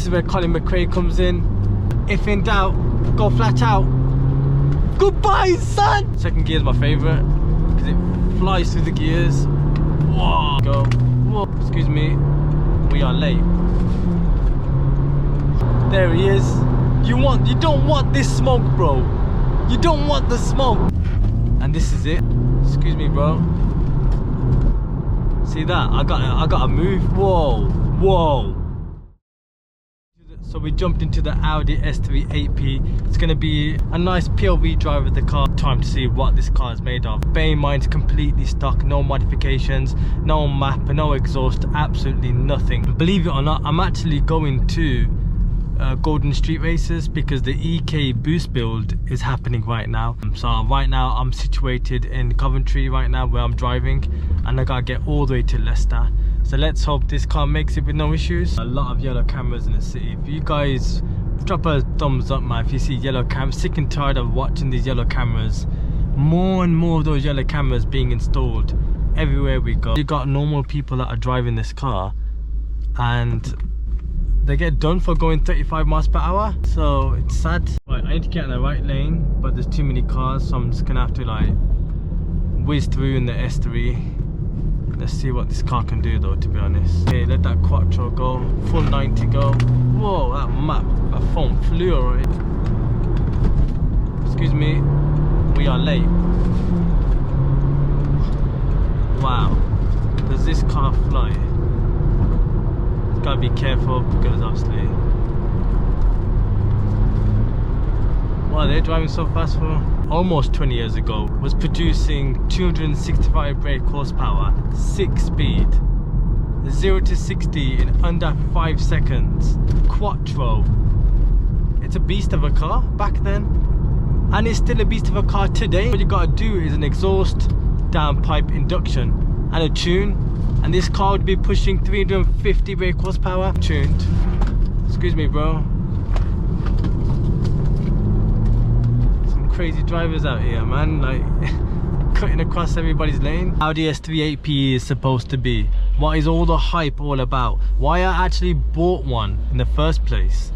is where Colin McRae comes in. If in doubt, go flat out. Goodbye, son! Second gear is my favourite because it flies through the gears. Whoa, go. Whoa, excuse me. We are late. There he is. You don't want this smoke, bro. You don't want the smoke. And this is it. Excuse me, bro. See that? I got to move. Whoa, whoa. So we jumped into the Audi S3 8P. It's going to be a nice POV drive of the car. Time to see what this car is made of. Bear in mind, it's completely stock, no modifications, no map, no exhaust, absolutely nothing. Believe it or not, I'm actually going to Golden Street Races because the EK boost build is happening right now. So right now I'm situated in Coventry right now where I'm driving, and I gotta get all the way to Leicester. So let's hope this car makes it with no issues. A lot of yellow cameras in the city. If you guys drop a thumbs up, man, if you see yellow cameras. Sick and tired of watching these yellow cameras. More and more of those yellow cameras being installed everywhere we go. You got normal people that are driving this car and they get done for going 35 miles per hour, so it's sad. Right, I need to get in the right lane, but there's too many cars, so I'm just gonna have to like whiz through in the S3. Let's see what this car can do though, to be honest. Okay, let that Quattro go, full 90 go. Whoa, that map, that phone flew already. Excuse me, we are late. Wow, does this car fly? Gotta be careful because obviously, wow, they're driving so fast for almost 20 years ago. Was producing 265 brake horsepower, 6 speed, 0 to 60 in under 5 seconds. Quattro. It's a beast of a car back then, and it's still a beast of a car today. What you gotta do is an exhaust downpipe induction and a tune, and this car would be pushing 350 brake horsepower. Tuned. Excuse me, bro. Some crazy drivers out here, man, like cutting across everybody's lane. Audi S3 8P is supposed to be. What is all the hype all about? Why I actually bought one in the first place,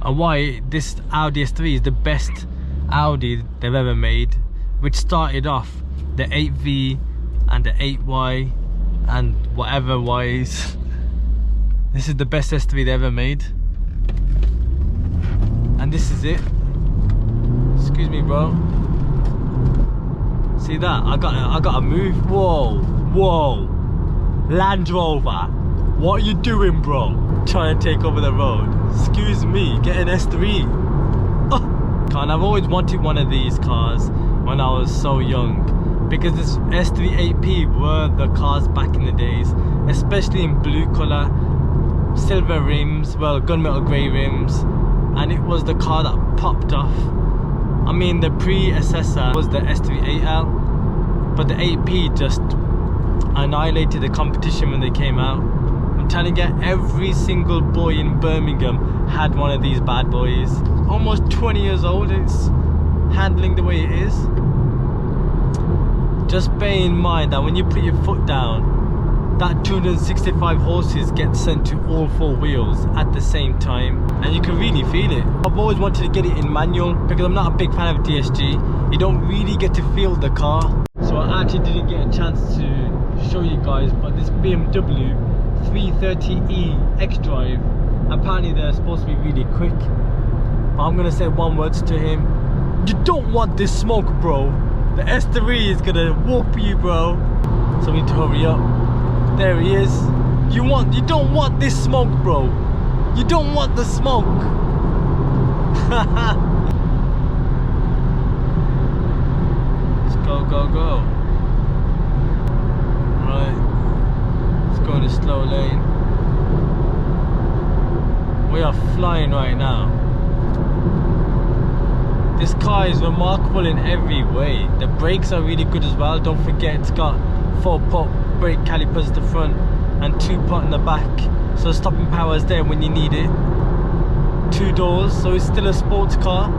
and why this Audi S3 is the best Audi they've ever made, which started off the 8V and the 8Y and whatever Ys. This is the best S3 they ever made, and this is it. Excuse me, bro. See that? I gotta move. Whoa, whoa. Land Rover, what are you doing, bro? Trying to take over the road. Excuse me, get an S3. Oh. And I've always wanted one of these cars when I was so young, because this S3 8P were the cars back in the days, especially in blue colour, silver rims, well, gunmetal grey rims, and it was the car that popped off. I mean, the predecessor was the S3 8L, but the 8P just annihilated the competition when they came out. I'm telling you, every single boy in Birmingham had one of these bad boys. Almost 20 years old, and it's handling the way it is. Just bear in mind that when you put your foot down, that 265 horses get sent to all 4 wheels at the same time, and you can really feel it. I've always wanted to get it in manual because I'm not a big fan of DSG. You don't really get to feel the car. So I actually didn't get a chance to show you guys, but this BMW 330e X-Drive, apparently they're supposed to be really quick. But I'm gonna say one word to him: you don't want this smoke, bro. The S3 is gonna whoop you, bro. So we need to hurry up. There he is. You don't want this smoke, bro. You don't want the smoke. Let's go, go, go. Right. Let's go in a slow lane. We are flying right now. This car is remarkable in every way. The brakes are really good as well. Don't forget, it's got 4-pot brake calipers at the front and 2-pot in the back, so stopping power is there when you need it. 2 doors, so it's still a sports car.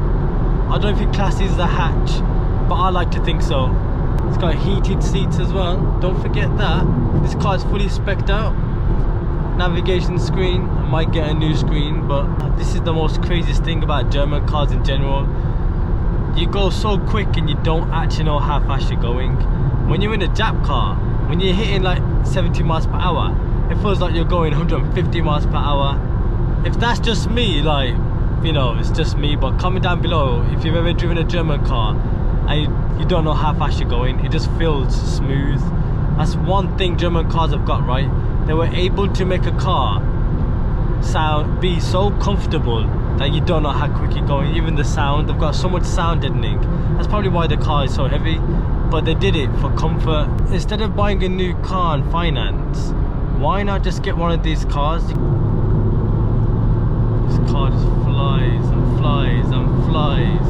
I don't know if it classes as a hatch, but I like to think so. It's got heated seats as well, don't forget that. This car is fully spec'd out. navigation screen. I might get a new screen, but this is the most craziest thing about German cars in general. You go so quick and you don't actually know how fast you're going. When you're in a Jap car, when you're hitting like 70 miles per hour, it feels like you're going 150 miles per hour. If that's just me, like, you know, it's just me, but comment down below if you've ever driven a German car and you don't know how fast you're going. It just feels smooth. That's one thing German cars have got right. They were able to make a car be so comfortable that you don't know how quick you're going. Even the sound, they've got so much sound deadening. That's probably why the car is so heavy, but they did it for comfort. Instead of buying a new car and finance, why not just get one of these cars? This car just flies and flies and flies.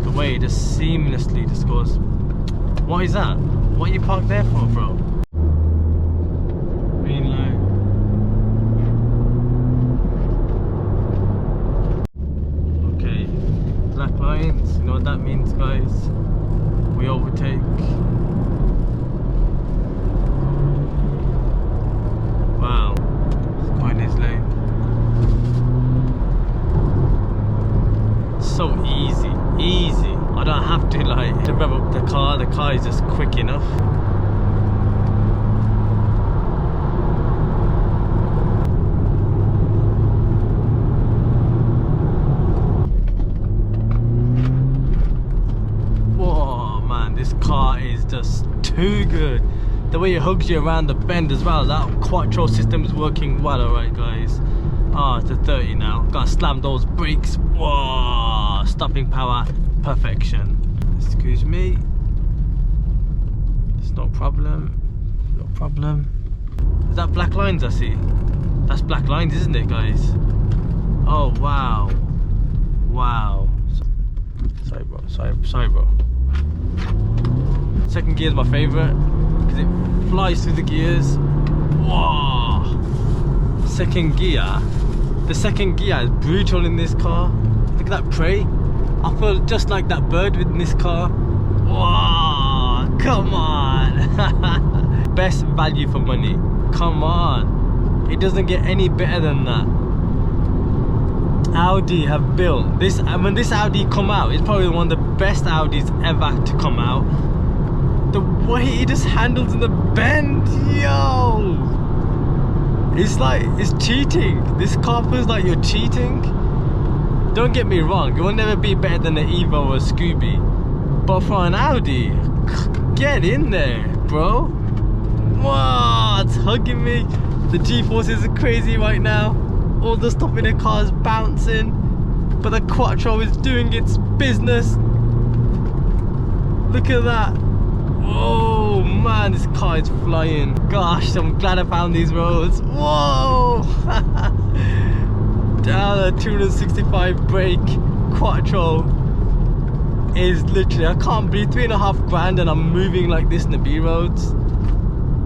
The way it just seamlessly just goes. What is that? What are you parked there for, bro? Green light. Okay, black lines. You know what that means, guys? We overtake. Wow, it's quite nice lane. So easy, easy. I don't have to like rev up the car is just quick enough. Whoa man, this car is just too good. The way it hugs you around the bend as well, that quattro system is working well. Alright guys, it's a 30 now. Gotta slam those brakes. Whoa, stopping power, perfection. Excuse me, it's no problem, no problem. Is that black lines I see? That's black lines, isn't it, guys? Oh wow, wow. Sorry bro, sorry bro. Second gear is my favorite because it flies through the gears. Whoa! Second gear. The second gear is brutal in this car. Look at that prey. I feel just like that bird in this car. Whoa! Come on! Best value for money. Come on! It doesn't get any better than that. Audi have built this, and when this Audi come out, it's probably one of the best Audis ever to come out. The way it just handles in the bend, yo! It's like, it's cheating. This car feels like you're cheating. Don't get me wrong, it will never be better than an Evo or a Scooby. But for an Audi, get in there, bro. Wow, it's hugging me. The G-forces are crazy right now. All the stuff in the car is bouncing, but the Quattro is doing its business. Look at that. Oh man, this car is flying. Gosh, I'm glad I found these roads. Whoa! Down a 265 brake Quattro is literally, I can't believe, 3.5 grand and I'm moving like this in the B roads.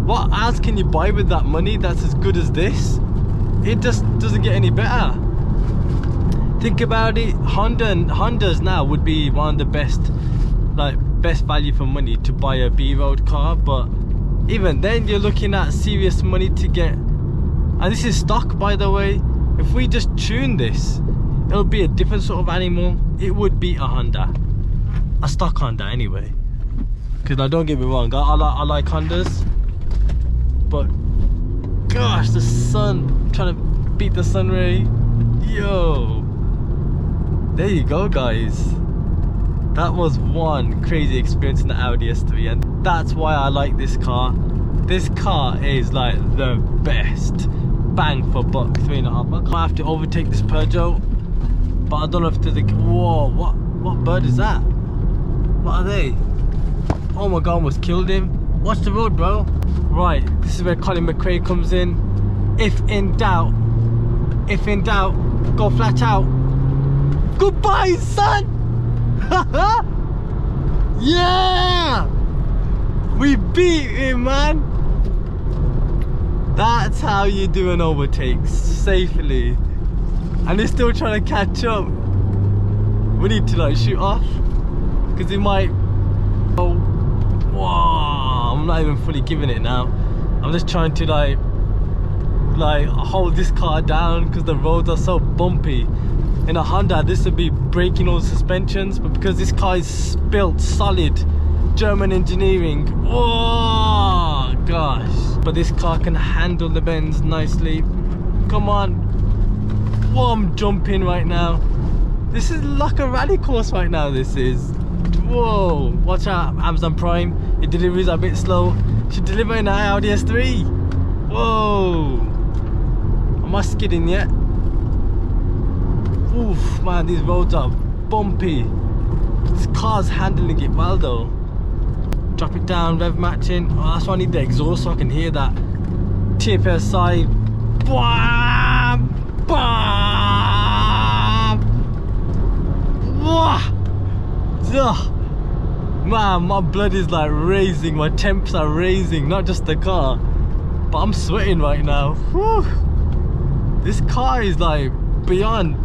What else can you buy with that money that's as good as this? It just doesn't get any better. Think about it, Hondas now would be one of the best, like best value for money to buy a B-road car, but even then you're looking at serious money to get, and this is stock by the way. If we just tune this, it'll be a different sort of animal. It would be a Honda, a stock Honda anyway. Because now don't get me wrong, I like Hondas, but gosh, the sun, trying to beat the sun ray. Yo, there you go guys. That was one crazy experience in the Audi S3, and that's why I like this car. This car is like the best. Bang for buck, 3.5. I might have to overtake this Peugeot, but I don't know if there's a... Whoa, what bird is that? What are they? Oh my god, I almost killed him. Watch the road, bro. Right, this is where Colin McRae comes in. If in doubt, go flat out. Goodbye, son! Yeah! We beat him, man! That's how you do an overtake safely. And he's still trying to catch up. We need to like shoot off, because he might... Oh, whoa, I'm I'm not even fully giving it now. I'm just trying to like hold this car down because the roads are so bumpy. In a Honda, this would be breaking all the suspensions, but because this car is built solid, German engineering, oh gosh. But this car can handle the bends nicely. Come on. Whoa, I'm jumping right now. This is like a rally course right now, this is. Whoa, watch out, Amazon Prime. Your deliveries are a bit slow. Should deliver in an Audi S3. Whoa. Am I skidding yet? Oof, man, these roads are bumpy. This car's handling it well though. Drop it down, rev matching. Oh, that's why I need the exhaust so I can hear that. TFSI. Bam! Bam! Wah! Ugh. Man, my blood is like raising, my temps are raising, not just the car, but I'm sweating right now. Whew. This car is like beyond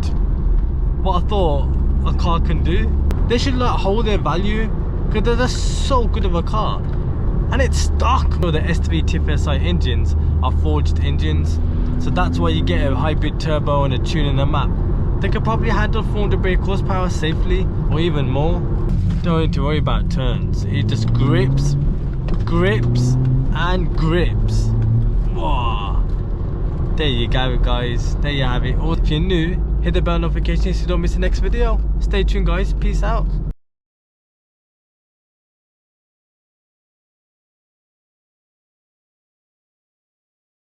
what I thought a car can do. They should like hold their value because they're just so good of a car, and it's stock. The S3 TFSI engines are forged engines, so that's why you get a hybrid turbo and a tune and a map. They could probably handle 400 brake horsepower safely, or even more. Don't need to worry about turns. It just grips, grips, and grips. Whoa. There you go, guys. There you have it. Or if you're new, hit the bell notification so you don't miss the next video. Stay tuned, guys. Peace out.